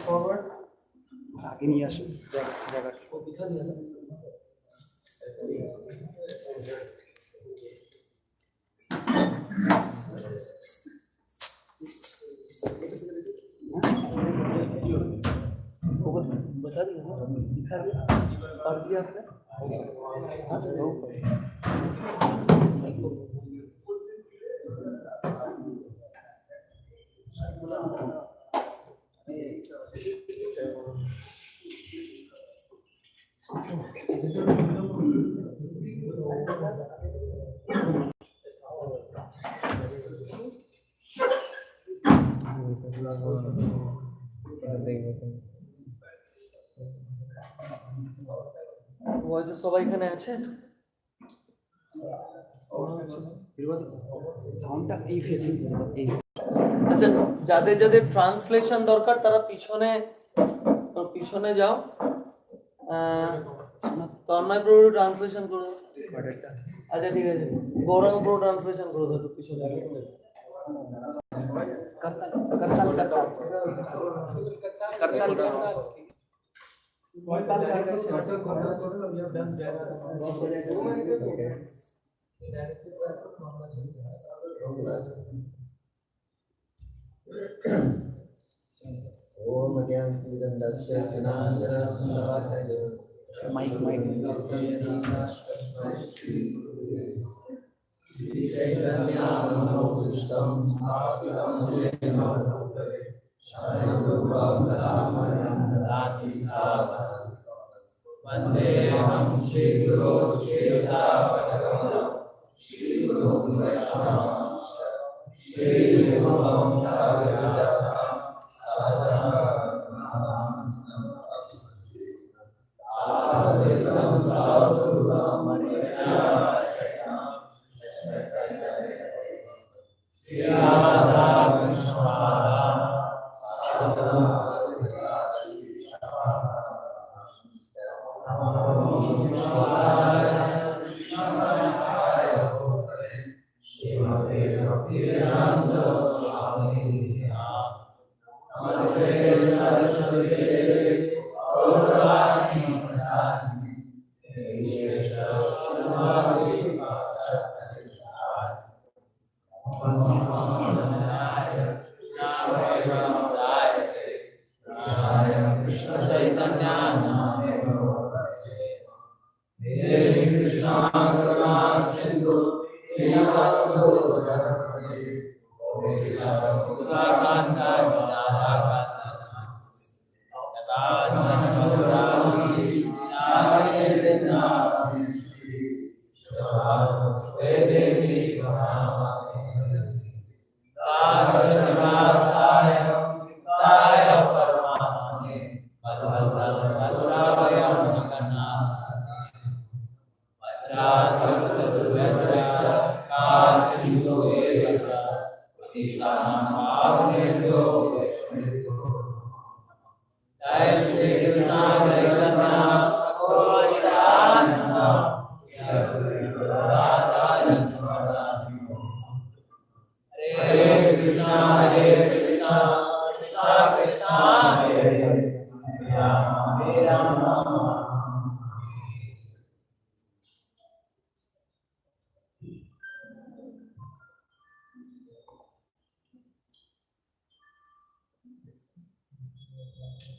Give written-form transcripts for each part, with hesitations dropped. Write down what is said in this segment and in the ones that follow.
forward. आगे नहीं आ सकते जगह वो दिखा दिया ना। बता दिया दिखा दिया और दिया आपने ভয়েসে সবাই এখানে আছে? সাউন্ডটা এই ফেসিং এই আচ্ছা, যাদের যাদের ট্রান্সলেশন দরকার তারা পিছনে যাও। তন্ময় প্রভু ট্রান্সলেশন করো। আচ্ছা ঠিক আছে, গৌরঙ্গ প্রভু ট্রান্সলেশন করো, একটু পিছনে माइक वंदे हम श्री गुरु श्री गुरु श्री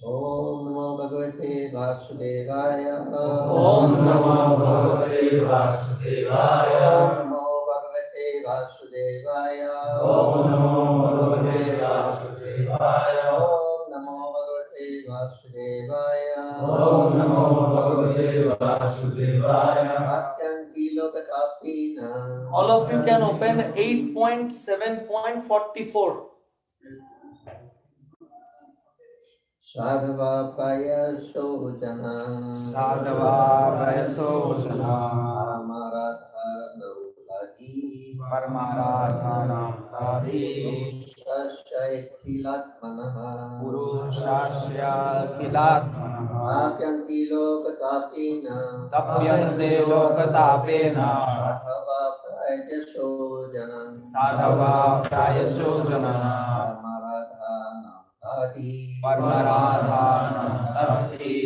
ओम नमो भगवते वासुदेवाय। ओम नमो भगवते वासुदेवाय। ओम नमो भगवते वासुदेवाय। ओम नमो भगवते वासुदेवाय। ओम नमो भगवते वासुदेवाय। ओम नमो भगवते वासुदेवाय। अत्यंति लोकतापीन। all of you can open 8.7.44. Sadhava Prayasojana Sadhava Prayasojana Paramaradhanam Bhagi Paramaradhanam Kari Purushasya Kilatmanaha Purushasya Kilatmanaha Apyanti Lokatapina Tapyante Lokatapena Sadhava Prayasojana Sadhava Prayasojana Paramaradhanam Bhagi Paramaradhanam Tatti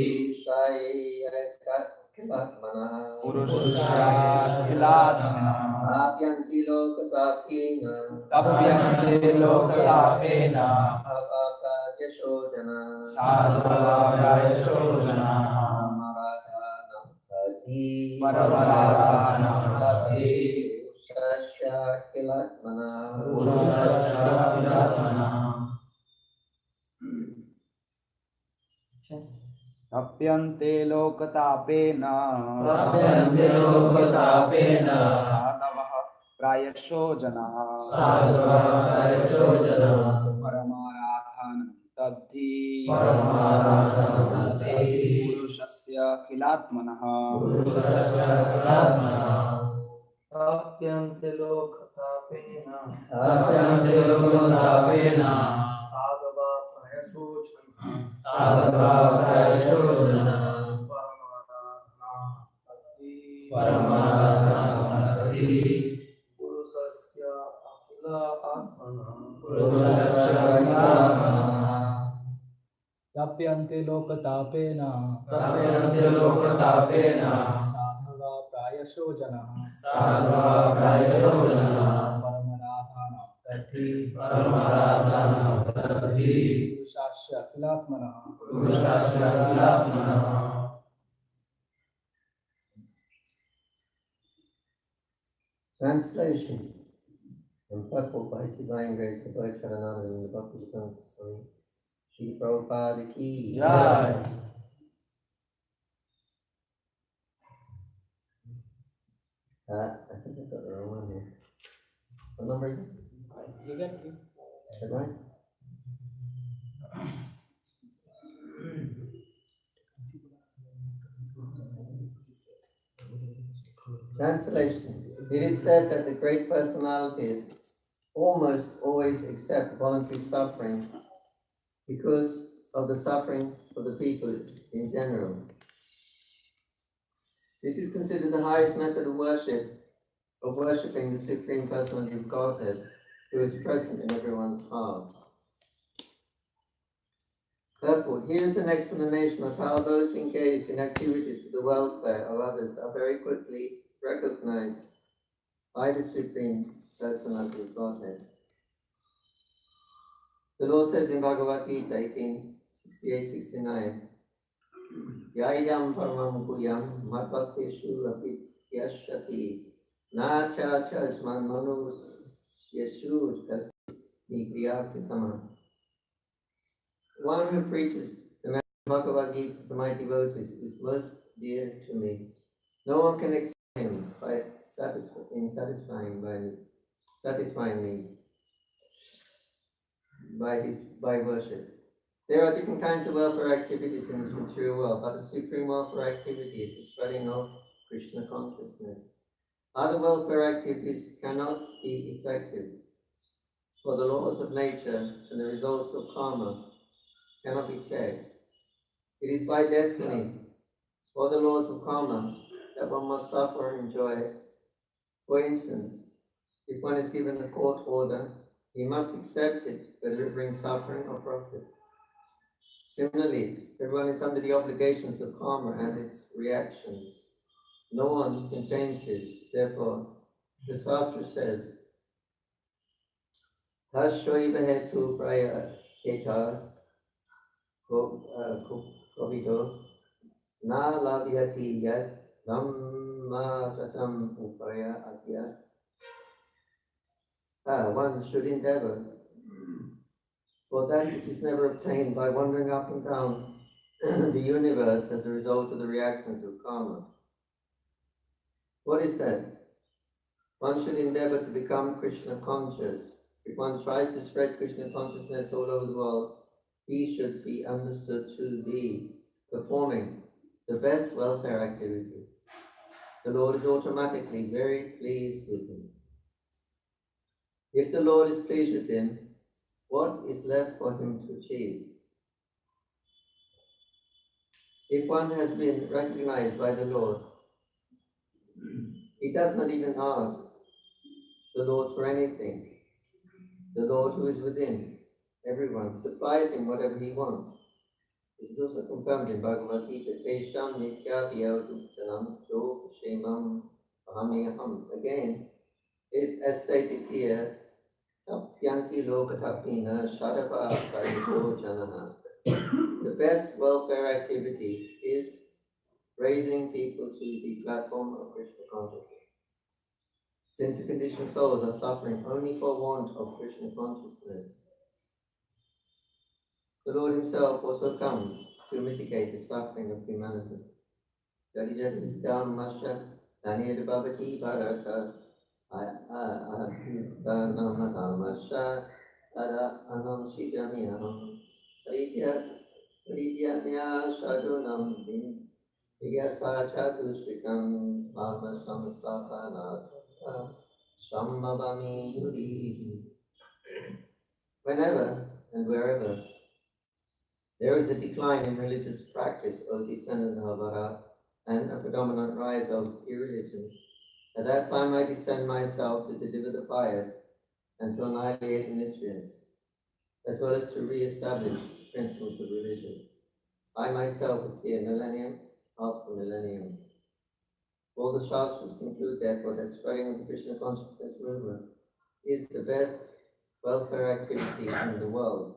Purushasya Kilatmanaha Apyanti Lokatapina Tapyante Lokatapena Yashodhana Sadhava Prayasojana Maradhanam Bhagi Paramaradhanam Tatti Purushasya Kilatmana Purushasya Kilatmanaha Tapyante Lokatapena Tapyante Lokatapena Sadhava Prayasojana Sadhava Prayasojana Paramaradhanam Tatti Paramaradhanam Tatti Purushasya Kilatmanaha Purushasya Kilatmanaha Tapyante lokatapena Tapyante Lokatapena Sadhava Prayasojana Sadhava Prayasojana Paramaradhanam Tatti Purusasya Akhila Atmana Purushasya Kilatmanaha Tapyante lokatapena Tapyante Lokatapena Sadhava Prayasojana Sadhava Prayasojana Paramaradhanam Tatti Paramaradhanam Tatti Purushasya Kilatmana Purushasya Kilatmanaha Translation from Prabhu by His Divine Grace of Lord Charananda in the Bhakti Siddhanta Swami Shri Prabhupada Ki Jai. I think I got the wrong one here. What number is it? You get it? Is that right? Translation. It is said that the great personalities almost always accept voluntary suffering because of the suffering of the people in general. This is considered the highest method of worshipping the Supreme Personality of Godhead, who is present in everyone's heart. Therefore, here is an explanation of how those engaged in activities for the welfare of others are very quickly recognized by the Supreme Personality of Godhead. The Lord says in Bhagavad Gita 18:68-69, Yaidam paramam kuyam matbhakteshu apityashati na cha chasman manus yeshu tas nigriyakritama. One who preaches the message of Bhagavad Gita to my devotees is most dear to me. No one can excel him by satisfying me by worship. There are different kinds of welfare activities in this material world, but the supreme welfare activity is the spreading of Krishna consciousness. Other welfare activities cannot be effective, for the laws of nature and the results of karma cannot be checked. It is by destiny, or the laws of karma, that one must suffer and enjoy. For instance, if one is given a court order, he must accept it, whether it brings suffering or profit. Similarly, everyone is under the obligations of karma and its reactions. No one can change this. Therefore, the Shastra says, Tashoiva hetu praya keta kovido na lavyati yat brahma tatam upaya atya. One should endeavor for that which is never obtained by wandering up and down the universe as a result of the reactions of karma. What is that? One should endeavor to become Krishna conscious. If one tries to spread Krishna consciousness all over the world, he should be understood to be performing the best welfare activity. The Lord is automatically very pleased with him. If the Lord is pleased with him, what is left for him to achieve? If one has been recognized by the Lord, he does not even ask the Lord for anything. The Lord who is within everyone supplies him whatever he wants. This is also confirmed in Bhagavad Gita. Tesham nitya vyavaduktanam jo shemam ahamyaham. Again, it's as stated here, tapyanti lokatapina shadava parito janana. The best welfare activity is raising people to the platform of Krishna consciousness. Since the conditioned souls are suffering only for want of Krishna consciousness, the Lord himself also comes to mitigate the suffering of humanity. Jadi jadi dhammasya nanir bhavati bharata ahidana dhammasya ara anam shijamiyam Pridya sadunam Vyasa chatusrikam Mama samastapana Sammavami yudi. Whenever and wherever there is a decline in religious practice, O descendant of Vara, and a predominant rise of irreligion, at that time I descend myself to deliver the pious and to annihilate the miscreants, as well as to re-establish principles of religion. I myself appear millennium after millennium. All the Shastras conclude therefore that spreading of the Krishna consciousness movement is the best welfare activity in the world,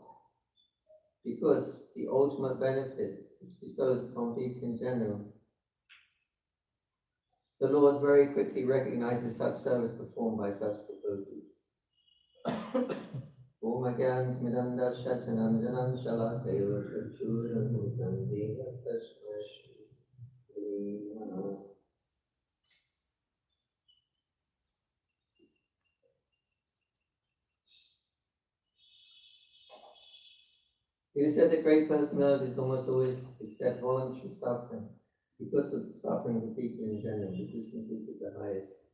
because the ultimate benefit is bestowed upon people in general. The Lord very quickly recognizes such service performed by such devotees. Om Agyan Midanda Shatananjanan Shalakayo Chachuranutandi It is said that great personalities almost always accept voluntary suffering because of the suffering of the people in general. This is considered the highest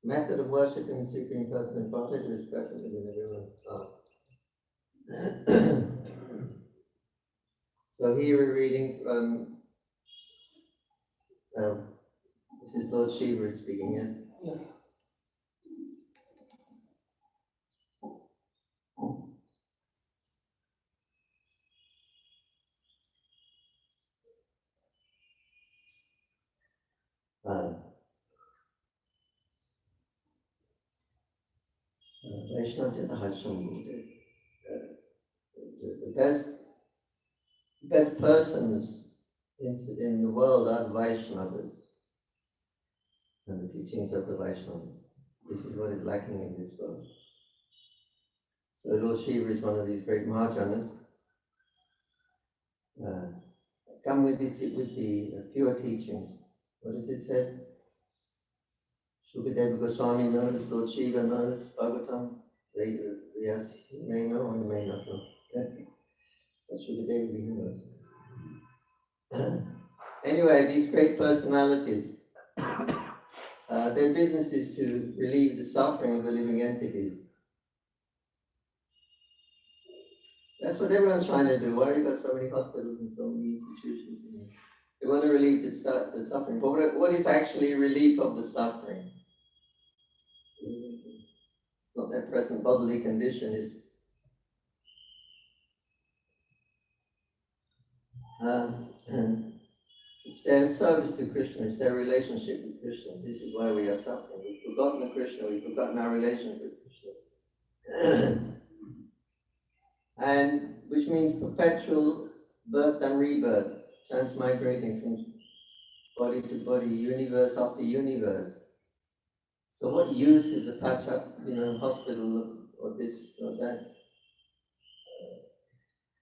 method of worshipping the Supreme Person of Godhead who is present within everyone's heart. So here we're reading from, this is Lord Shiva speaking, yes? Yeah. Vaishnava Hasham, the best persons in the world are Vaishnavas and the teachings of the Vaishnavas. This is what is lacking in this world. So Lord Shiva is one of these great Mahajanas. Come with the pure teachings. What is it said? Shukadeva Goswami knows, Lord Shiva knows, Bhagavatam. Yes, you may know or you may not know. But Shukadeva knows. Anyway, these great personalities, their business is to relieve the suffering of the living entities. That's what everyone's trying to do. Why have you got so many hospitals and so many institutions? They want to relieve the suffering. But what is actually relief of the suffering? It's not their present bodily condition. It's their service to Krishna. It's their relationship with Krishna. This is why we are suffering. We've forgotten Krishna. We've forgotten our relationship with Krishna. And which means perpetual birth and rebirth, transmigrating from body to body, universe after universe. So what use is a patch-up, hospital or this or that?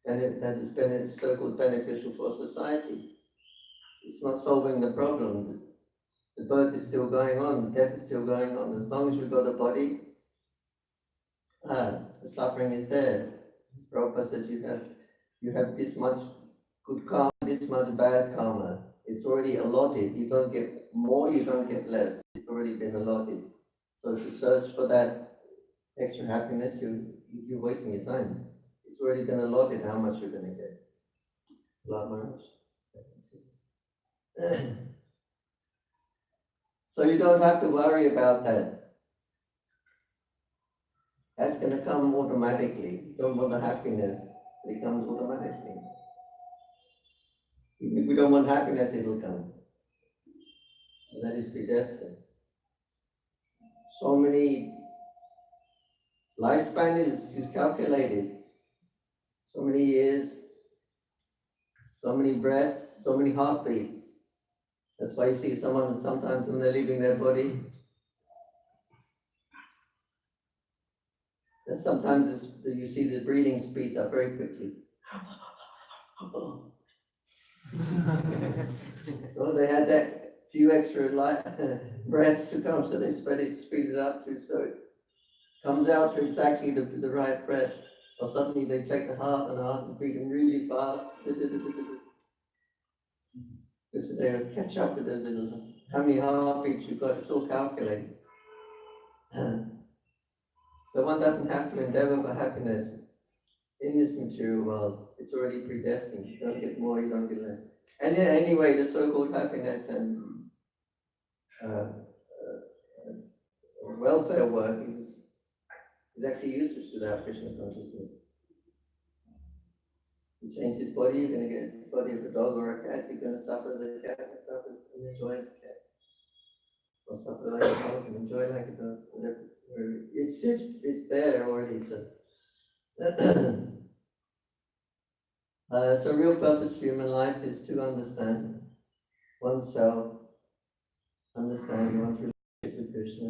And that is so-called beneficial for society. It's not solving the problem. The birth is still going on, the death is still going on. As long as we've got a body, the suffering is there. Prabhupada said you have you have this much good karma, this much bad karma. It's already allotted. You don't get more, you don't get less. It's already been allotted. So to search for that extra happiness, you're wasting your time. It's already been allotted how much you're going to get. Love Maharaj. So you don't have to worry about that. That's going to come automatically. You don't want the happiness, it comes automatically. Even if we don't want happiness, it'll come. And that is predestined. So many, lifespan is calculated. So many years, so many breaths, so many heartbeats. That's why you see someone sometimes when they're leaving their body, and sometimes you see the breathing speeds up very quickly. Well, they had that few extra breaths to come, so they speed it up to, so it comes out to exactly the right breath. Or suddenly they check the heart, and the heart is beating really fast. So they'll catch up with those little, how many heartbeats you've got, it's all calculated. So one doesn't have to endeavor for happiness in this material world. It's already predestined. You don't get more, you don't get less. And anyway, the so-called happiness and welfare work is actually useless without Krishna consciousness. You change his body, you're going to get the body of a dog or a cat, you're going to suffer as a cat and suffer and enjoy as a cat. Or suffer like a dog and enjoy like a dog. Whatever. It's there already. So real purpose for human life is to understand oneself, understand one's relationship with Krishna,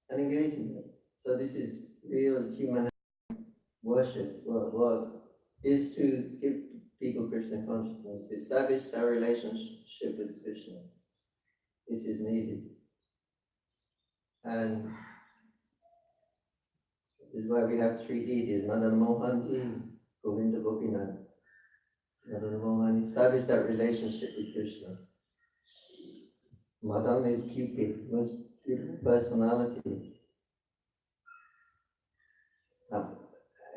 and engage in it. So this is real human worship, work, is to give people Krishna consciousness, establish their relationship with Krishna. This is needed. And this is why we have three deities, Madan Mohan, Govinda Gopinath. Madan Mohan establish that relationship with Krishna. Madan is Cupid, most beautiful personality.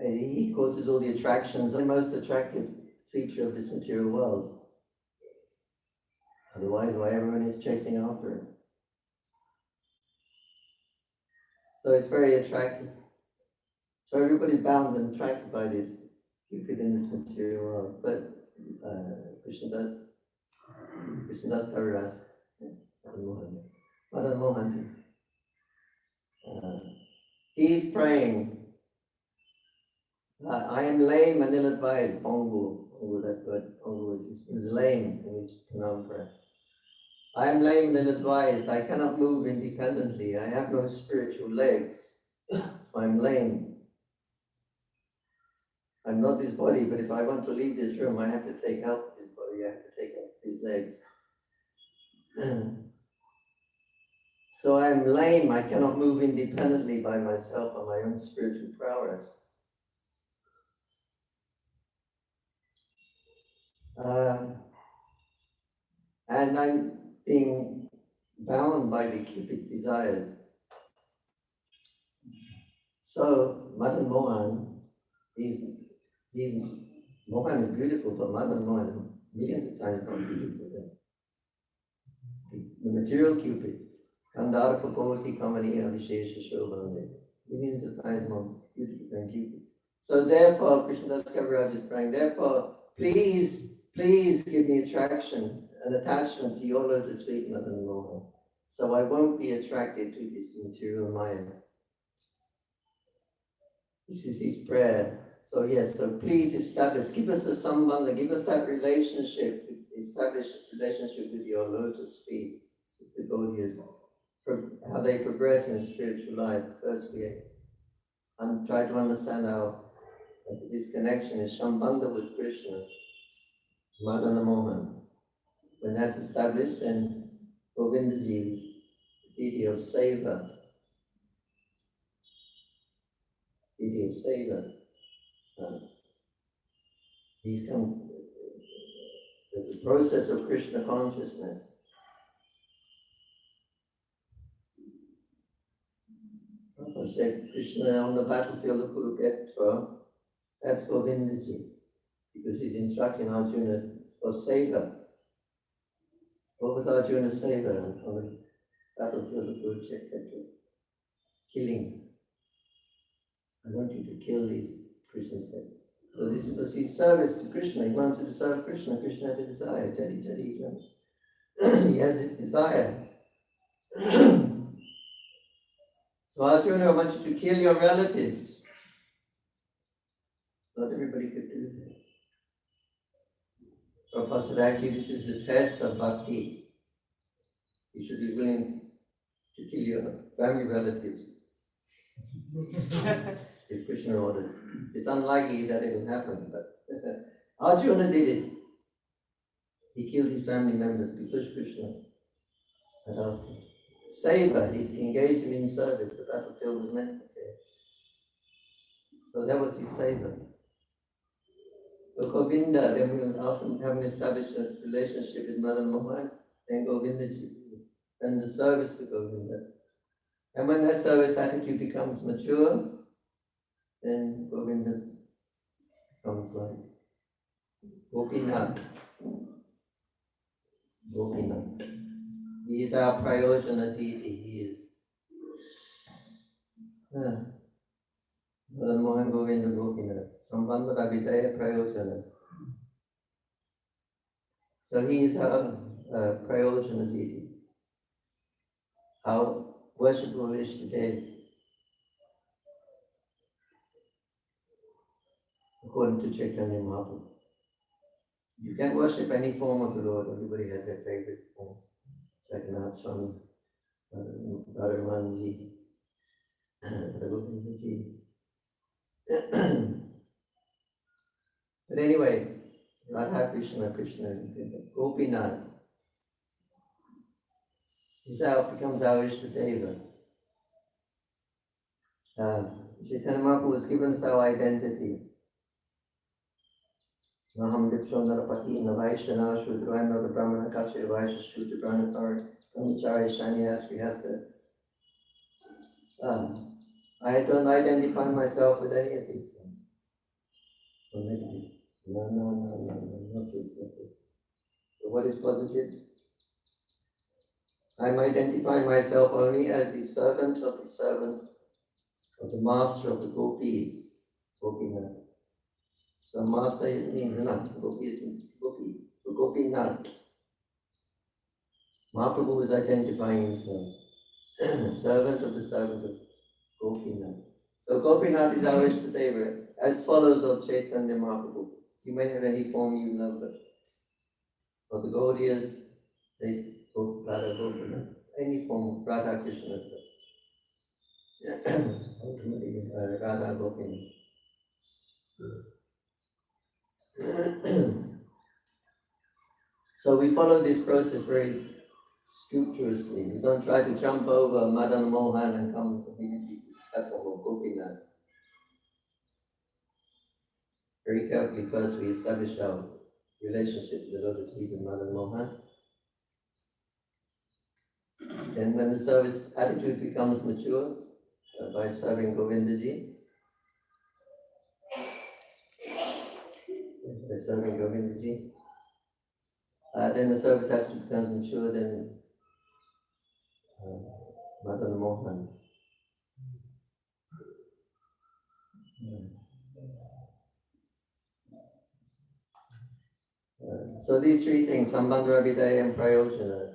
He causes all the attractions, the most attractive feature of this material world. Otherwise, why everyone is chasing after him. So it's very attractive. So everybody's bound and attracted by this Cupid in this material world. But Krishna does Kaviraj, Madan Mohan. He's praying. I am lame and ill-advised. Pongu, that word, Pongu is lame in his Pranam prayer. I am lame and ill-advised. I cannot move independently. I have no spiritual legs. I'm lame. I'm not this body, but if I want to leave this room, I have to take help with this body. I have to take help with these legs. So I'm lame. I cannot move independently by myself on my own spiritual prowess. And I'm being bound by the Cupid's desires. So Madan Mohan, Mohan is beautiful, but Madan Mohan is millions of times more beautiful than the material Cupid. Kandar Pakoti Kamaniya Vishesha Shobhane. Millions of times more beautiful than Cupid. So therefore, Krishnadas Kaviraj is praying, therefore, please give me attraction and attachment to your lotus feet, Madan Mohan. So I won't be attracted to this material Maya. This is his prayer. So yes, so please establish, give us a sambandha, give us that relationship, establish this relationship with your lotus feet. This is the Gaudiyas, how they progress in spiritual life. First we try to understand how this connection is sambandha with Krishna, Madana Mohan. When that's established, then Govindaji, the deity of Seva, He's come, the process of Krishna consciousness. Prabhupada said Krishna on the battlefield of Kurukshetra, that's Govindaji, because he's instructing Arjuna for seva. What was Arjuna's seva on the battlefield of Kurukshetra? Killing. I want you to kill these, Krishna said. So this was his service to Krishna. He wanted to serve Krishna. Krishna had a desire. Jadi, jadi, he has this desire. So Arjuna, I want you to kill your relatives. Not everybody could do that. Prabhupada said, actually, this is the test of bhakti. You should be willing to kill your family relatives. If Krishna ordered. It's unlikely that it will happen, but Arjuna did it. He killed his family members because Krishna had asked him. Seva, he's engaged him in service. The battlefield was meant for him. So that was his seva. So Govinda, then we'll often having established a relationship with Madan Mohan, then Govindaji, and the service to Govinda. And when that service attitude becomes mature, then Govinda becomes like Gopinath. Gopinath. He is our Prayojana deity. He is Madan Mohan Govinda Gopinath. Sambandha Abhidaya Prayojana. So he is our Prayojana deity. Our worshipful Ishtadev. According to Chaitanya Mahaprabhu. You can worship any form of the Lord. Everybody has their favorite form. Jagannath Swami, Radhamanji, Govindaji. But anyway, Radha Krishna, Krishna, Gopinath. Becomes our Ishtadeva. Chaitanya Mahaprabhu has given us our identity. Naham Dipso Narapati, Navaishana, Shudra, Nada Brahmana, Kacha, Vaisha, Shudra, Brahmanatar, Brahmachari, Sannyas, Grihastha. I don't identify myself with any of these things. No, not this. So what is positive? I'm identifying myself only as the servant of the master of the gopis, Gopinath. So master means enough, gopi, so Gopinath. Mahaprabhu is identifying himself, servant of Gopinath. So Gopinath is our Ishtadeva, as follows of Chaitanya Mahaprabhu. You may have any form you love, but for the Gaudiyas, they go Radha Gopinath, any form of Radha Krishna, ultimately Radha Gopinath. So we follow this process very scrupulously. We don't try to jump over Madan Mohan and come to the platform of Gopinath. Very carefully, first we establish our relationship with the lotus feet of Madan Mohan. Then when the service attitude becomes mature, by serving Govindaji, then the service attitude becomes mature, then Madan Mohan. So these three things, Sambandha, Abhidaya and Prayojana,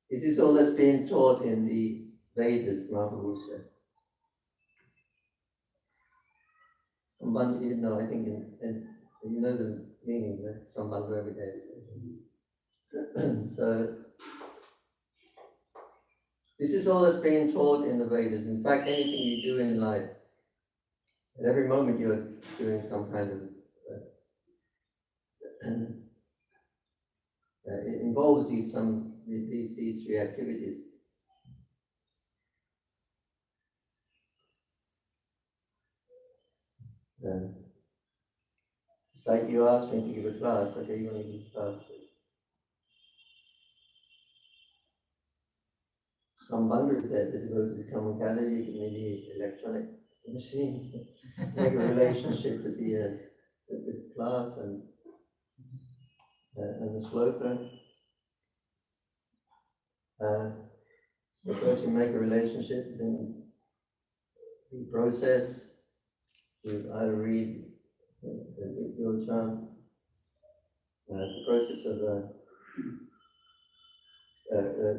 this is all that's being taught in the Vedas, Mahaprabhu said. Sambandha, you know, I think you know the meaning, right? Sambandha, Abhidaya. So this is all that's being taught in the Vedas. In fact, anything you do in life, at every moment you're doing some kind of it involves these three activities. like you asked me to give a class, okay, you want to give a class. Some wonder is that the devotees come and gather, you can maybe electronic machine, make a relationship with the class and the sloka. So first you make a relationship, then you process, you either read your chant, the process of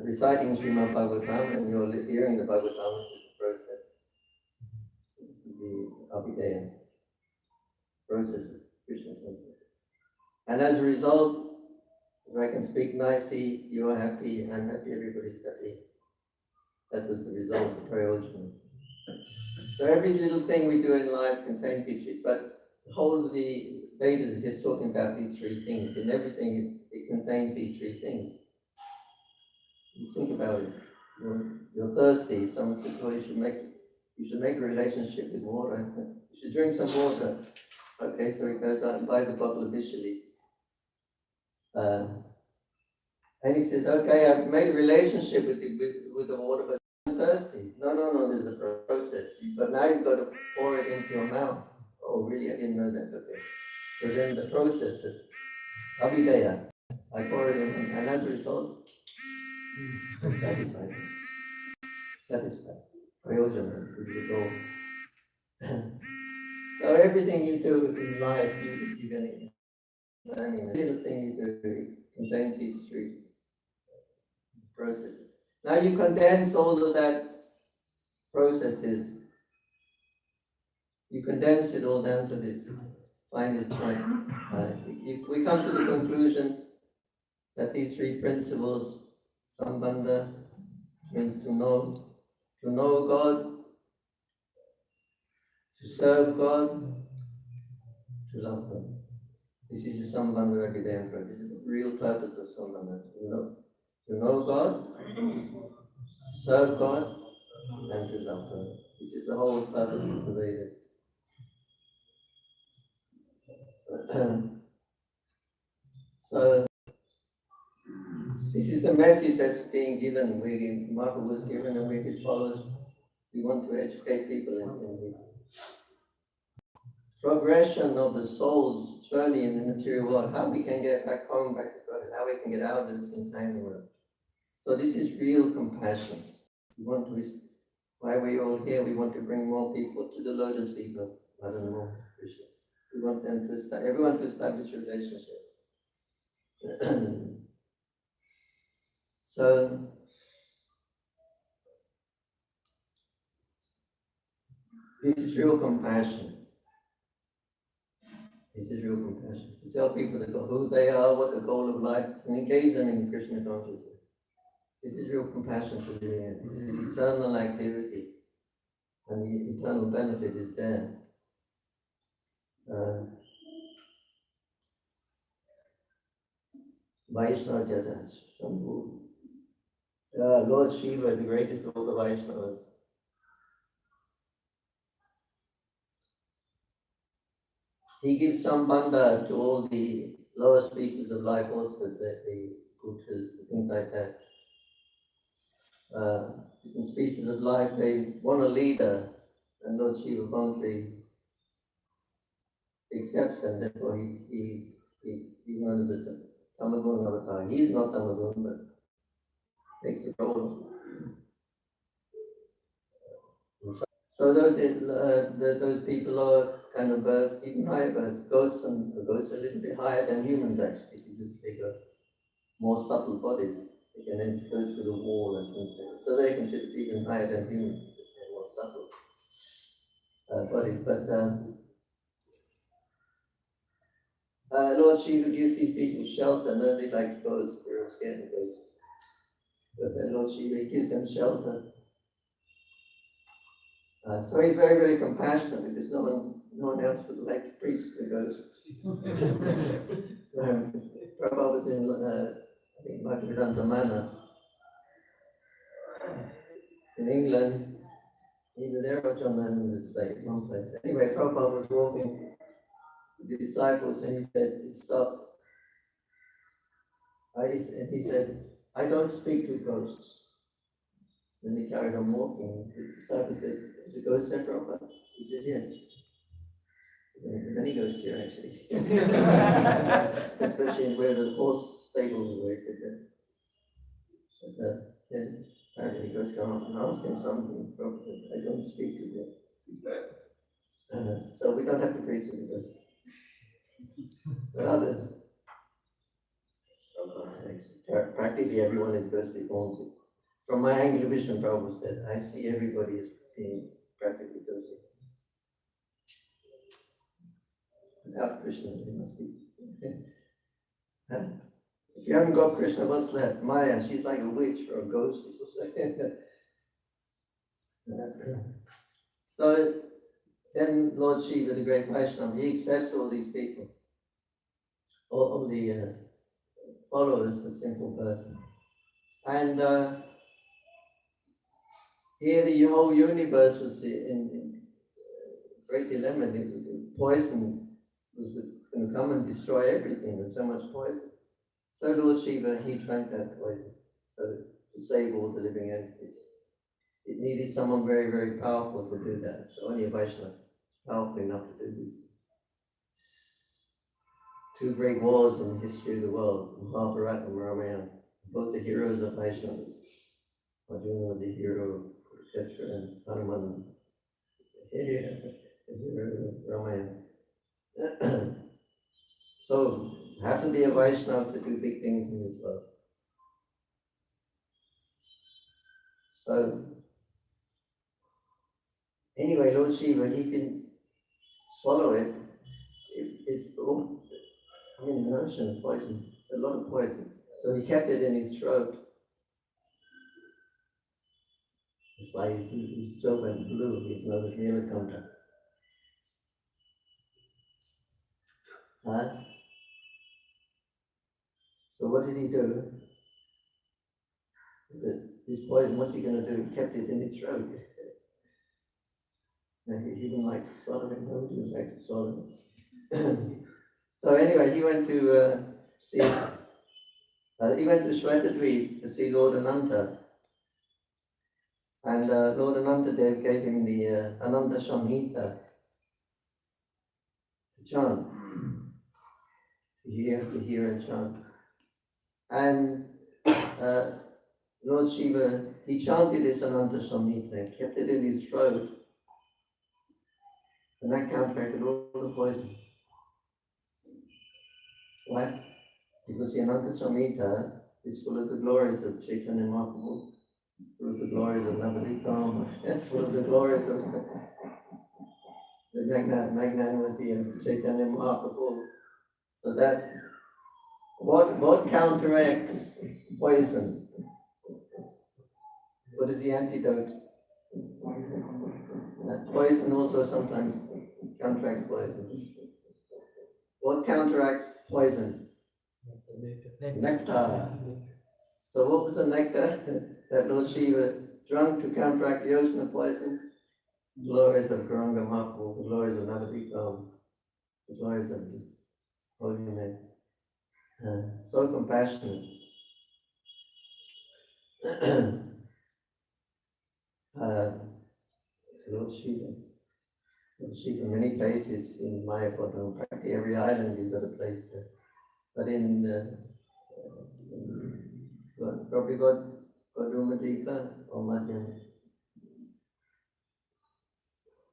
reciting Srimad Bhagavatam, and you're hearing the Bhagavatam. This is the process. This is the Abhideya process of Krishna consciousness. And as a result, if I can speak nicely, you are happy, I'm happy, everybody's happy. That was the result of Prayojana. So every little thing we do in life contains these three, but the whole of the Vedas is just talking about these three things. In everything, it contains these three things. You think about it. You're thirsty. Someone says, "Oh, you should make a relationship with water. You should drink some water." Okay, so he goes out and buys a bottle of Vishali. And he says, "Okay, I've made a relationship with the water, but I'm thirsty." No, there's a process. But now you've got to pour it into your mouth. Oh, really? I didn't know that. Okay. So then the process of Abhideya, I pour it in, and as a result, I'm satisfied. Satisfied. Prayojana is the goal. So everything you do in life, you're getting. I mean, the little thing you do contains these three processes. Now you condense all of that processes. You condense it all down to this. Find it right. We come to the conclusion that these three principles, sambandha, means to know God, to serve God, to love God. This is the sambandha Akidemka. This is the real purpose of sambandha. To know God, to serve God, and to love God. This is the whole purpose of the Vedas. So this is the message that's being given. Maha was given, and we could follow. We want to educate people in this progression of the soul's journey in the material world. How we can get back home, back to God, and how we can get out of this entanglement. So this is real compassion. We want to. Why we're all here, we want to bring more people to the lotus feet of Madanmohan Krishna. We want them to everyone to establish a relationship. So this is real compassion. This is real compassion. To tell people who they are, what the goal of life is, and engage them in Krishna consciousness. This is real compassion for doing it. This is eternal activity. And the eternal benefit is there. Vaishnava Jadas, Shambhu. Lord Shiva, the greatest of all the Vaishnavas. He gives sambandha to all the lower species of life, also the Bhutas, things like that. Different species of life, they want a leader, and Lord Shiva voluntary accepts them, therefore he's known as a Tamagun avatar. He is not Tamagun, but takes the role. So those people are kind of birds, even higher birds, ghosts are a little bit higher than humans actually, because they got more subtle bodies. They can then go through the wall and things like that. So they're considered even higher than humans, because they're more subtle bodies. But Lord Shiva gives these people shelter. Nobody likes ghosts, they're all scared of ghosts. But then Lord Shiva gives them shelter. So he's very, very compassionate, because no one else would like to preach to the ghosts. Prabhu was in, I think, Bhaktivedanta in England, either there or John Lennon's estate, one place. Anyway, Prabhupada was walking the disciples, and he stopped. He said, I don't speak to ghosts. Then he carried on walking. The disciples said, is the ghost there, Prabhupada? He said, yes. There are many ghosts here, actually. Especially where the horse stables were. He said that. But, then apparently the ghost came up and asked him something. Prabhupada said, I don't speak to ghosts. So we don't have to preach to the ghosts. But others, practically everyone is ghostly haunted. From my angle vision, Prabhupada said, I see everybody as being practically ghostly. Without Krishna, they must be. And if you haven't got Krishna, what's left? Maya, she's like a witch or a ghost. So then Lord Shiva, the great Vaishnava, he accepts all these people, all the followers, a simple person. And here the whole universe was in great dilemma. The poison was going to come and destroy everything with so much poison. So Lord Shiva, he drank that poison, so to save all the living entities. It needed someone very, very powerful to do that. So only a Vaishnava is powerful enough to do this. Two great wars in the history of the world, Mahabharata and Ramayana, both the heroes of Vaishnavas. Arjuna was the hero, etc., and Hanuman, the hero of Ramayana. So, have to be a Vaishnava to do big things in this world. So, anyway, Lord Shiva, he didn't swallow it. It's all, an ocean of poison. It's a lot of poison. So he kept it in his throat. That's why his throat went blue. His nose was Nilakanta. Huh? So what did he do? This poison, what's he going to do? He kept it in his throat. He didn't like to swallow it. Nobody would like to swallow it. So anyway, he went to see. He went to Shwetadweep to see Lord Ananta. And Lord Anantadev gave him the Ananta Samhita to chant, to hear and chant. And Lord Shiva, he chanted this Ananta Samhita, kept it in his throat, and that counteracted all the poison. Why? Because the Ananta Samhita is full of the glories of Chaitanya Mahaprabhu, full of the glories of Navadvip, full of the glories of the magnanimity of Chaitanya Mahaprabhu. So that, what counteracts poison? What is the antidote? Poison also sometimes counteracts poison. What counteracts poison? Nectar. So what was the nectar that Lord Shiva drank to counteract the ocean of poison? The glories of Gauranga Mahaprabhu, the glories of Navadvip, the glories of the holy men. So compassionate. Lord Shiva, many places in Mayapur, practically every island he's got a place there. But in probably got Rumadika or Madhyam.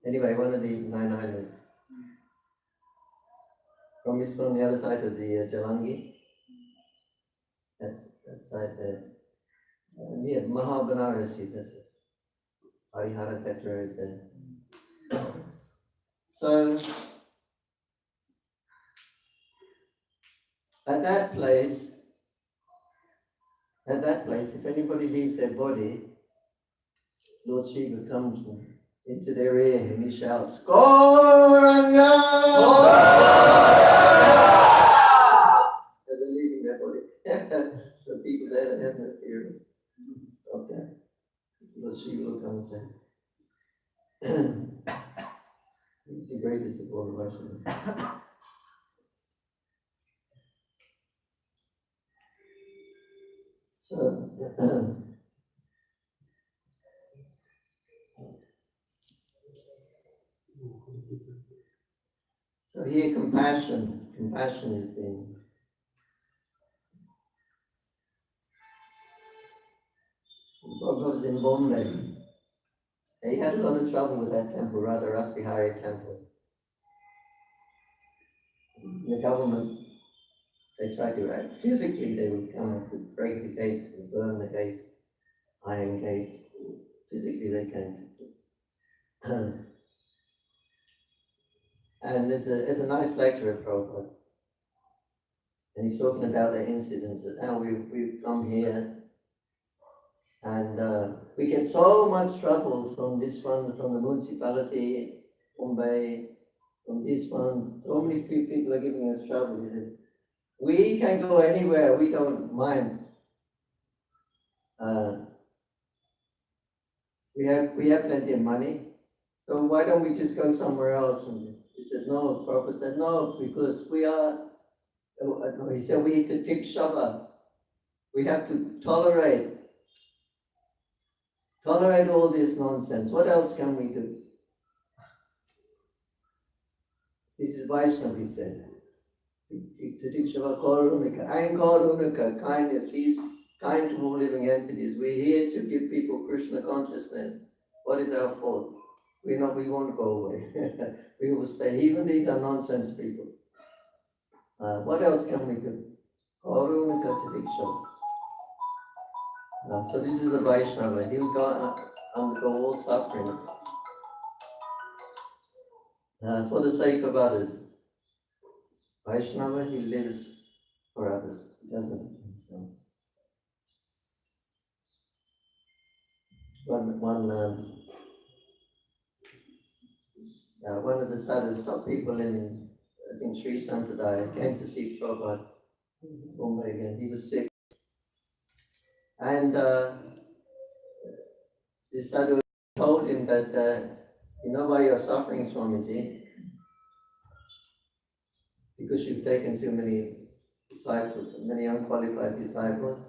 Anyway, one of the 9 islands. From the other side of the Jalangi. That's that side there. Near Mahabanarasi, that's it. Harihara Petra is there. So, at that place, if anybody leaves their body, Lord Shiva comes into their ear and he shouts, Gauranga! They're leaving their body. So people there have no fear of that. Lord Shiva will come and say, he's the greatest of all the Vaishnavas. So, so here compassion is being. Prabhupada was in Bombay. He had a lot of trouble with that temple, Radha Rasbihari temple. The government, they tried to act physically, they would come and break the gates and burn the gates, iron gates. Physically they came. And there's a nice lecture of Prabhupada. And he's talking about the incidents that now we've come here and we get so much trouble from this one, from the municipality, Mumbai, from this one. So many people are giving us trouble. He said, we can go anywhere, we don't mind. We have plenty of money, so why don't we just go somewhere else? And he said, no, Prabhupada said, no, because we are, no, he said, we need to take Shabbat. We have to tolerate all this nonsense. What else can we do? This is Vaishnava, he said. Titikshava Karunika. I am Karunika, kindness. He's kind to all living entities. We're here to give people Krishna consciousness. What is our fault? We won't go away. We will stay. Even these are nonsense people. What else can we do? Karunika Titikshava. So this is a Vaishnava. He will undergo all sufferings for the sake of others. Vaishnava, he lives for others. He doesn't himself. One of the sadhus, some people in, I think, Sri Sampradaya came to see Prabhupada in Bombay again. He was sick. And this sadhu told him that, you know why you're suffering, Swamiji? Because you've taken too many disciples, many unqualified disciples.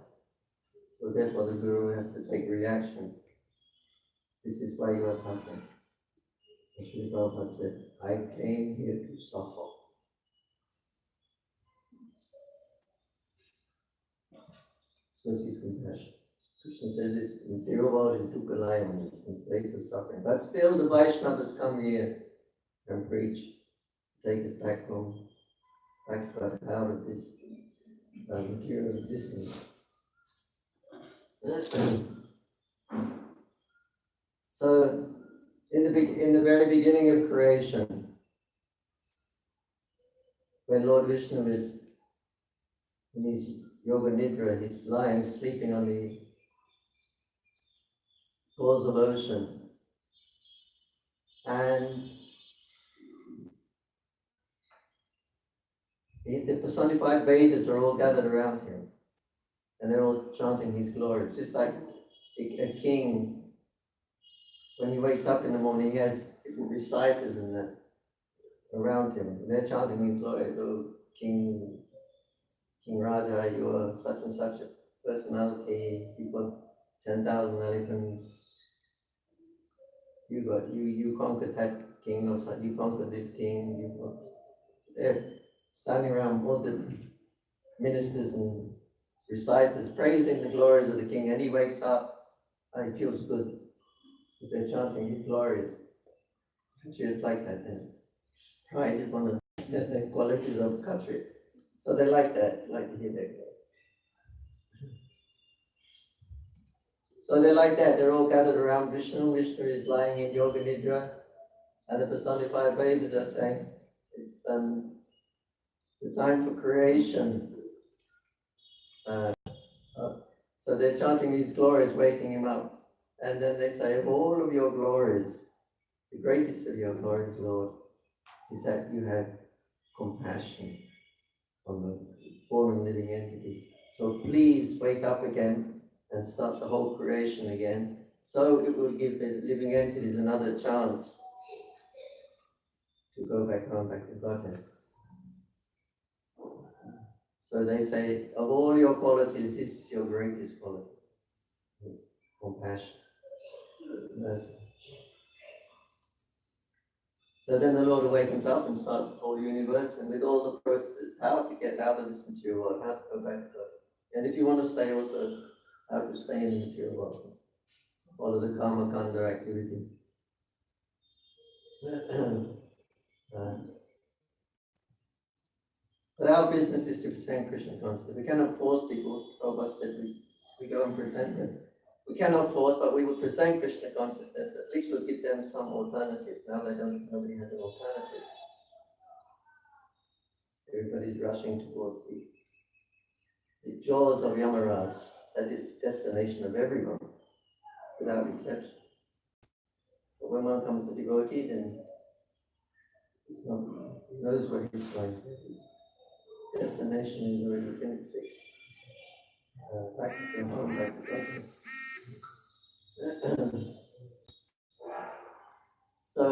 So therefore the Guru has to take reaction. This is why you are suffering. And Srila Prabhupada said, I came here to suffer. So this is compassion. Krishna says this material world is Dukkalayam, it's a place of suffering. But still the Vaishnavas come here and preach, take us back home, back out of this material existence. So, in the very beginning of creation, when Lord Vishnu is in his yoga nidra, he's lying, sleeping on the causal ocean, and the personified Vedas are all gathered around him, and they're all chanting his glory. It's just like a king. When he wakes up in the morning, he has different reciters and that around him. They're chanting his glory. Oh, King Raja, you are such and such a personality. You got 10,000 elephants. You conquered that king, or such. You conquered this king. You got. They're standing around, all the ministers and reciters praising the glories of the king, and he wakes up and he feels good. They're chanting his glories. Just like that. And pride is one of the qualities of country. So they like that, like to hear that. So they like that. They're all gathered around Vishnu. Vishnu is lying in yoga nidra, and the personified Vedas are saying it's the time for creation. So they're chanting his glories, waking him up. And then they say, of all of your glories, the greatest of your glories, Lord, is that you have compassion on the fallen living entities. So please wake up again and start the whole creation again. So it will give the living entities another chance to go back home, back to Godhead. So they say, of all your qualities, this is your greatest quality. Compassion. Mercy. So then the Lord awakens up and starts the whole universe, and with all the processes, how to get out of this material world, how to go back to God. And if you want to stay also, how to stay in the material world. Follow the karma kanda activities. But our business is to present Krishna consciousness. We cannot force people. Prabhupada said we go and present them. We cannot force, but we will present Krishna consciousness. At least we'll give them some alternative. Now nobody has an alternative. Everybody's rushing towards the jaws of Yamaraj. That is the destination of everyone, without exception. But when one comes to devotee, then he knows where he's going. His destination is already been fixed. Back to home, back to God. So,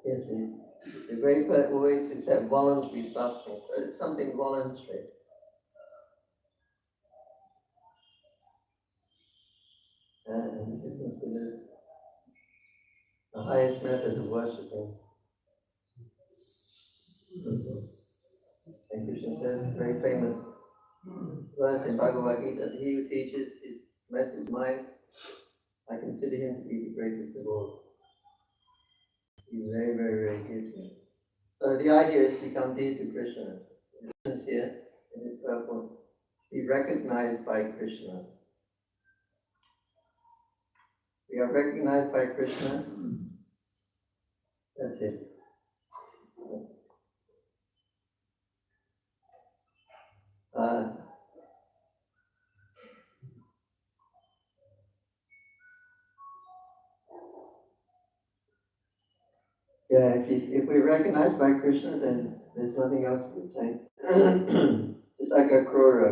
yes, the great poet always accept voluntary suffering, so it's something voluntary. And this is considered the highest method of worshipping. And Krishna says, very famous verse in Bhagavad Gita, that he who teaches his message mind, I consider him to be the greatest of all. He's very, very, very dear to me. So the idea is to become dear to Krishna. Krishna is here in his purple. Be recognized by Krishna. We are recognized by Krishna. That's it. If we're recognized by Krishna, then there's nothing else to obtain. It's like a Akrura.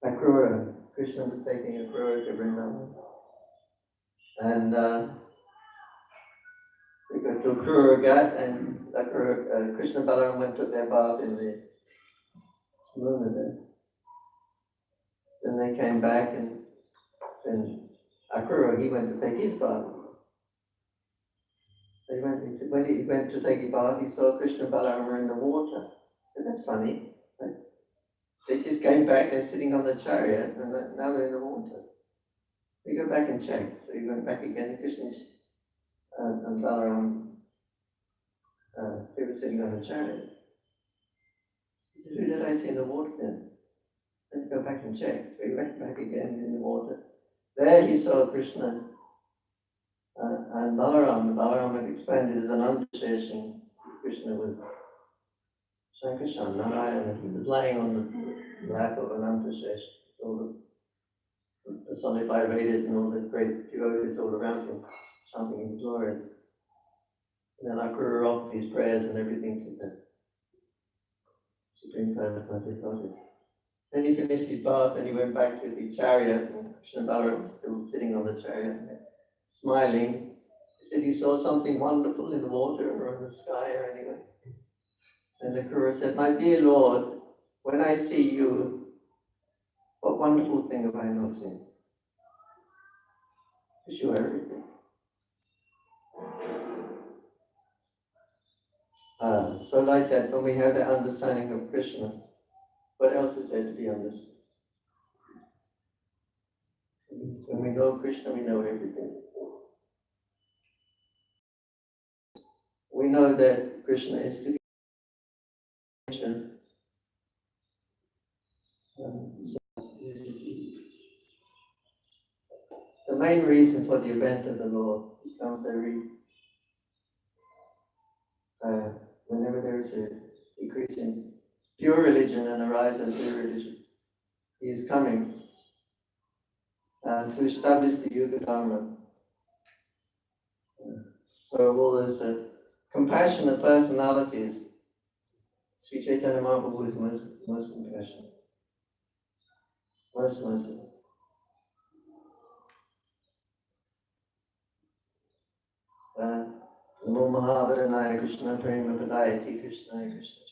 Akrura. Krishna was taking Akrura to Vrindavan. And they go to Akrura Ghat, and Krishna and Balaram went to their bath in the Yamuna there. Then they came back, and then Akrura, he went to take his bath. When he went to take a bath, he saw Krishna and Balaram were in the water. So that's funny. Right? They just came back, they're sitting on the chariot, and now they're in the water. We go back and check. So he went back again, Krishna and Balaram, they were sitting on the chariot. He said, who did I see in the water then? Let's go back and check. So he went back again in the water. There he saw Krishna and Balaram. Balaram had expanded as an Anantashesha. Krishna was Shankashan, Narayana. He was lying on the lap of an Anantashesha. All the personified Vedas and all the great devotees all around him, chanting his glories. And then Akrura offered his prayers and everything to the Supreme Personality of Godhead. Then he finished his bath and he went back to the chariot, and Krishna and Balaram was still sitting on the chariot, smiling. He said he saw something wonderful in the water or in the sky or anywhere. And the Akrura said, my dear Lord, when I see you, what wonderful thing have I not seen? You show everything. So like that, when we have the understanding of Krishna, what else is there to be understood? When we know Krishna, we know everything. We know that Krishna is to be mentioned. The main reason for the event of the Lord becomes whenever there is a decrease in pure religion and a rise in pure religion. He is coming to establish the Yuga Dharma. So all those compassionate personalities Sri Chaitanya Mahaprabhu is most compassionate, most merciful. Namo Mahavadhanaya Krishna Prema Padayati Krishna Krishna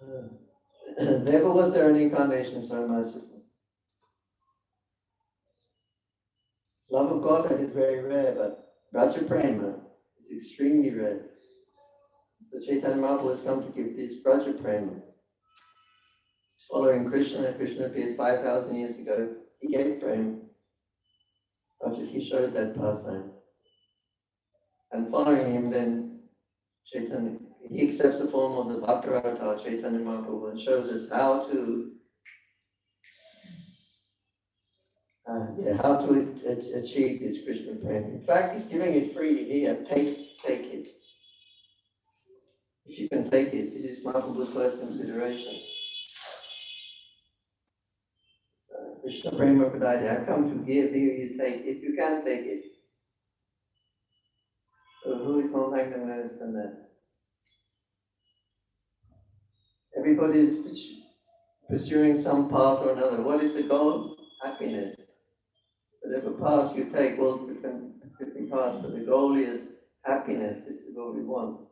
Chaitanya. Never was there an incarnation so merciful. Love of Godhead is very rare, but Raja Prema is extremely rare. So Chaitanya Mahaprabhu has come to give this Raja Prema. Following Krishna, Krishna appeared 5,000 years ago. He gave Prema. He showed that pastime. And following him, then Chaitanya, he accepts the form of the Bhakti Avatar, Chaitanya Mahaprabhu, and shows us how to achieve this Krishna prema. In fact, he's giving it free here. Take it. If you can take it, it is Mahaprabhu's first consideration. Krishna prema padaya, I've come to give you take. If you can't take it, so who is more magnanimous than that? Everybody is pursuing some path or another. What is the goal? Happiness. Whatever path you take, all different paths, but the goal is happiness. This is what we want.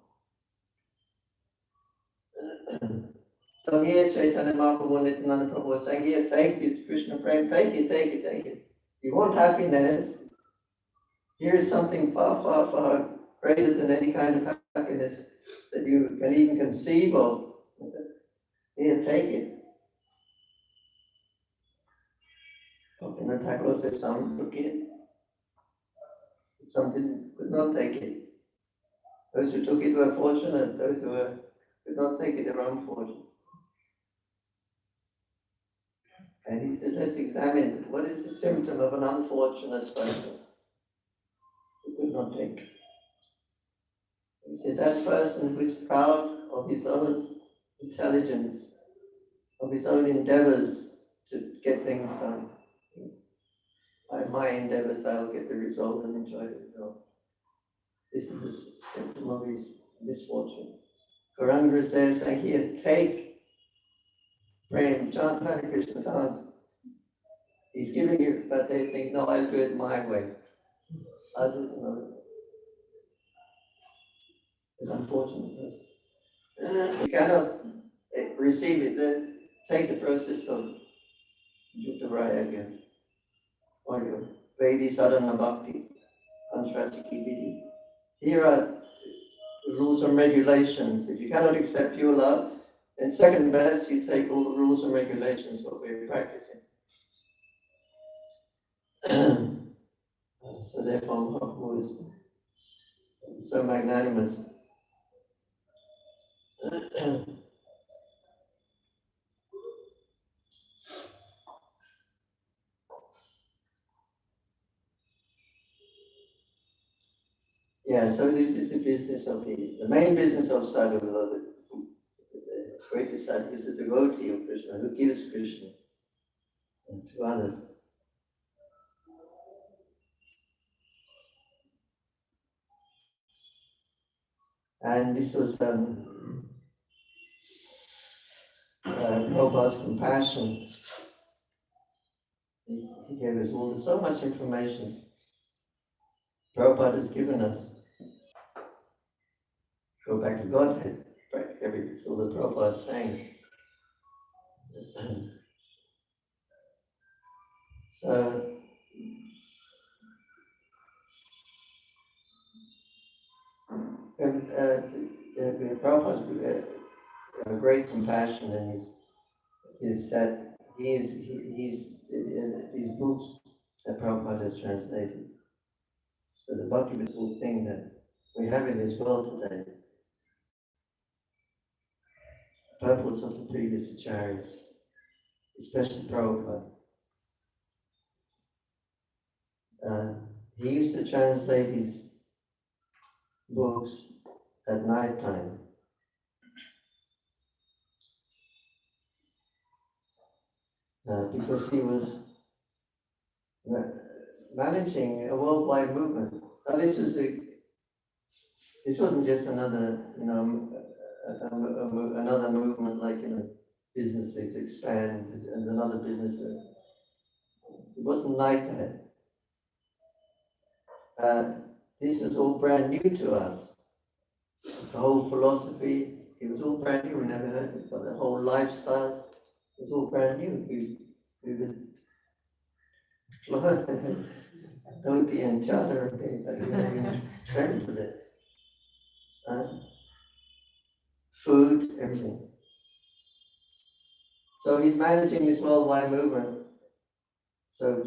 So here Chaitanya Mahaprabhu and Nityananda Prabhu are saying, here, take it, Krishna Prem, take it. You want happiness? Here is something far, far, far greater than any kind of happiness that you can even conceive of. Here, take it. Bhaktivinoda Thakur said some took it, some could not take it. Those who took it were fortunate, those who could not take it, their own fortune. And he said, let's examine what is the symptom of an unfortunate person who could not take it. He said, that person who is proud of his own intelligence, of his own endeavors to get things done. By my endeavors, I will get the result and enjoy the result. This is a symptom of his misfortune. Gauranga is there saying, here, take Prem, chant Hare Krishna, dance. He's giving you, but they think, no, I'll do it my way. I'll do it another way. It's unfortunate person. You cannot receive it, then take the process of Jukta again. Or your Vedi Sadhana Bhakti, Anshratiki Vidhi. Here are the rules and regulations. If you cannot accept pure love, then second best, you take all the rules and regulations what we're practicing. So therefore, Mahaprabhu is so magnanimous. Yeah, so this is the business of the main business of sadhu, the greatest sadhu is the devotee of Krishna, who gives Krishna to others. And this was Prabhupada's compassion. He gave us all so much information Prabhupada has given us. Go back to Godhead, everything, all the Prabhupada is saying. So, Prabhupada's great compassion and is that he's these books that Prabhupada has translated. So the Bhakti thing that we have in this world today, purports of the previous acharyas, especially Prabhupada. He used to translate his books at night time. Because he was managing a worldwide movement. Now this was this wasn't just another, another movement like, businesses expand and another business. It wasn't like that. This was all brand new to us. The whole philosophy, it was all brand new. We never heard it, but the whole lifestyle was all brand new. We would dhoti and chadar and things like that. We dreamt of it. Food, everything. So he's managing this worldwide movement. So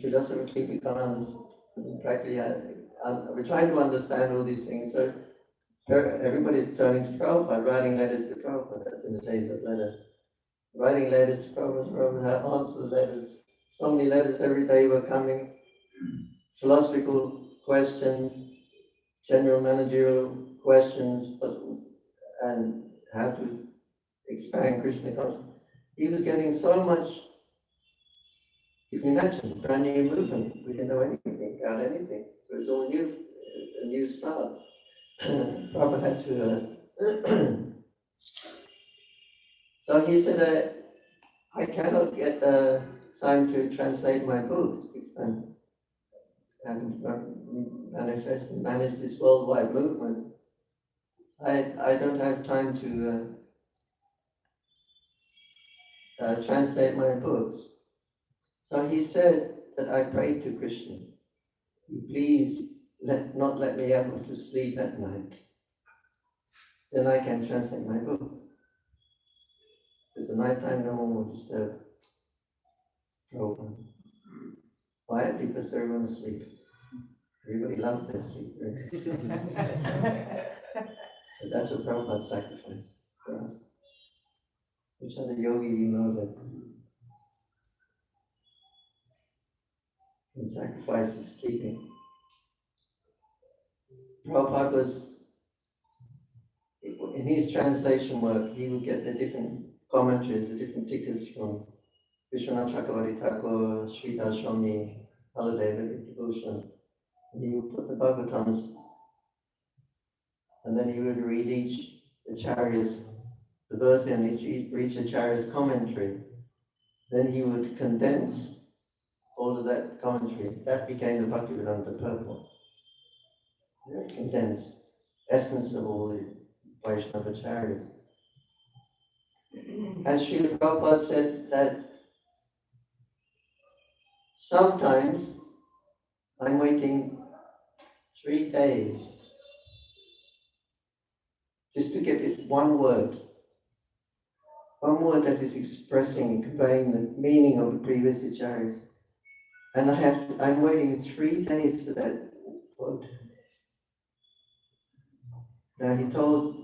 philosophically we can't understand, practically we're trying to understand all these things. So everybody's turning to Prabhupada, writing letters to Prabhupada. That's in the days of letter. Writing letters to Prabhupada, Prabhupada answered the letters. So many letters every day were coming. Philosophical questions, general managerial questions, and how to expand Krishna consciousness. He was getting so much. You can imagine, brand new movement. We didn't know anything about anything. So it was all new, a new start. Prabhupada had to. So he said, I cannot get time to translate my books because I'm having to manifest and manage this worldwide movement. I don't have time to translate my books. So he said that I prayed to Krishna, please not let me able to sleep at night. Then I can translate my books. Because the night time no one will disturb. Why? Because everyone is asleep. Everybody loves their sleep. Right? But that's what Prabhupada sacrificed for us. Which other yogi you know that can sacrifice his sleeping? Prabhupada was, in his translation work, he would get the different commentaries, the different tickets from Vishwanath Chakravarti Thakur, Sridhar Swami, Baladeva Devotion. And he would put the Bhagavatams, and then he would read each Acharya's, the verse and each Acharya's commentary. Then he would condense all of that commentary. That became the Bhaktivedanta purport. Very condensed, essence of all the Vaishnava Acharyas. And Srila Prabhupada said that sometimes I'm waiting 3 days just to get this one word that is expressing and conveying the meaning of the previous acharyas. And I'm waiting 3 days for that word. Now he told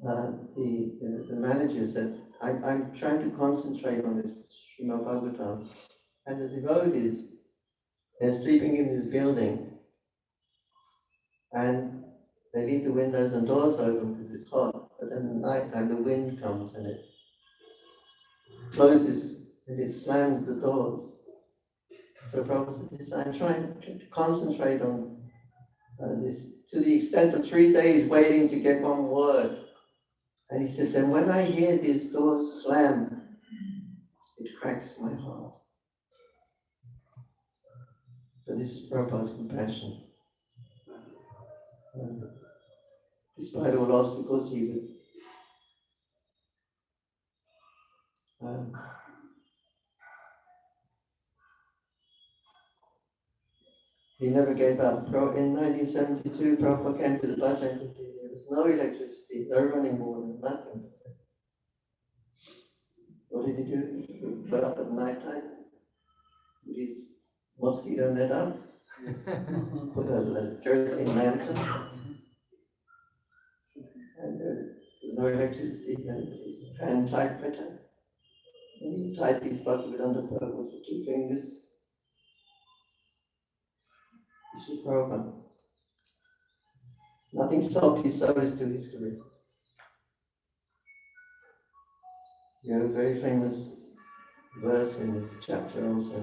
the managers that I'm trying to concentrate on this Srimad Bhagavatam, and the devotees, they're sleeping in this building, and they leave the windows and doors open because it's hot, but then at night time the wind comes and it closes and it slams the doors. So Prabhupada said, I'm trying to concentrate on this to the extent of 3 days waiting to get one word. And he says, and when I hear these doors slam, it cracks my heart. But this is Prabhupada's compassion. Despite all obstacles, he would he never gave up. In 1972, Prabhupada came to the Bhajan Kutir. There was no electricity, no running water, nothing. What did he do? He got up at night time with his mosquito net up, put a kerosene lantern, and there's no electricity, and his hand typewriter. And he typed his Bhaktivedanta Prabhupada with 2 fingers. This was Prabhupada. Nothing stopped his service to his career. You have a very famous verse in this chapter also.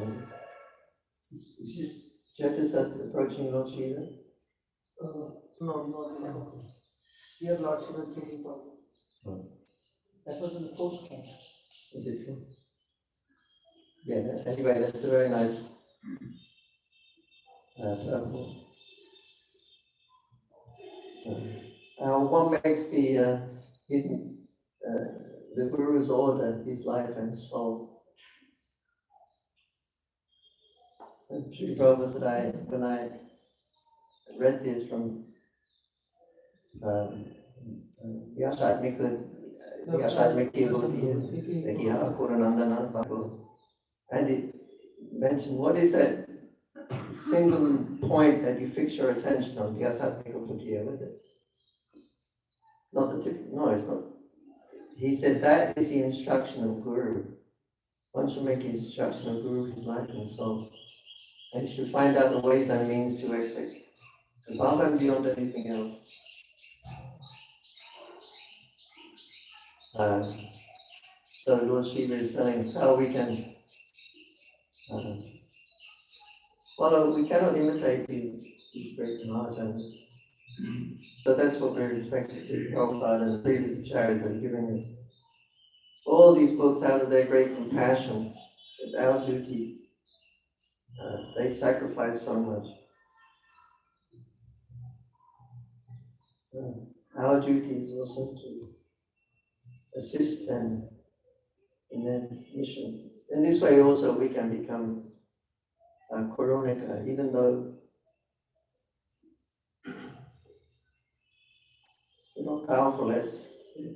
It's Judges are approaching Lord Shiva. No, not this one. Here Lord Shiva is taking Prabhu. That was in the fourth camp. Is it true? Yeah, anyway, that's a very nice Prabhu. One makes the Guru's order his life and soul. And Sri Prabhu said, when I read this from and it mentioned what is that single point that you fix your attention on? Was it? Not the tip, no, it's not. He said that is the instruction of Guru. One should make his instruction of Guru his life and soul. And he should find out the ways and means to execute above and beyond anything else. So Lord Shiva is telling us how we can, we cannot imitate these great Mahatmas. So that's what we're expected to Prabhupada and the previous acharyas are giving us. All these books out of their great compassion. It's our duty. They sacrifice so much. Our duty is also to assist them in their mission. In this way also we can become Koronika, even though we're not powerful as the